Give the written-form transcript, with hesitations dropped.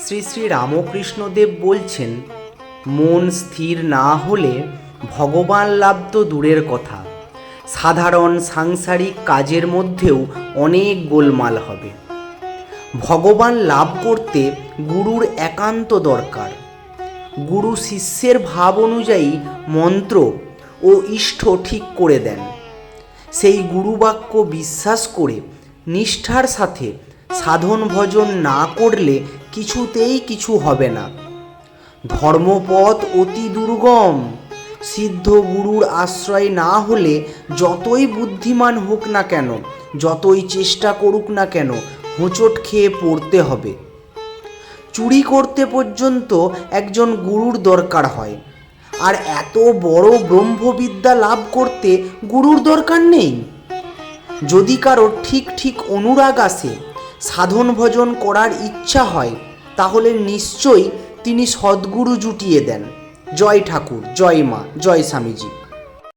শ্রী শ্রী রামকৃষ্ণদেব বলছেন, মন স্থির না হলে ভগবান লাভ তো দূরের কথা, সাধারণ সাংসারিক কাজের মধ্যেও অনেক গোলমাল হবে। ভগবান লাভ করতে গুরুর একান্ত দরকার। গুরু শিষ্যের ভাব অনুযায়ী মন্ত্র ও ইষ্ট ঠিক করে দেন। সেই গুরুবাক্য বিশ্বাস করে নিষ্ঠার সাথে সাধন ভজন না করলে কিছুতেই কিছু হবে না। ধর্মপথ অতি দুর্গম। সিদ্ধ গুরুর আশ্রয় না হলে যতই বুদ্ধিমান হোক না কেন, যতই চেষ্টা করুক না কেন, হোঁচট খেয়ে পড়তে হবে। চুরি করতে পর্যন্ত একজন গুরুর দরকার হয়, আর এত বড় ব্রহ্মবিদ্যা লাভ করতে গুরুর দরকার নেই। যদি কারো ঠিক ঠিক অনুরাগ আসে, সাধন ভজন করার ইচ্ছা হয়, তাহলে নিশ্চয়ই তিনি সদ্গুরু জুটিয়ে দেন। জয় ঠাকুর, জয় মা, জয় স্বামীজি।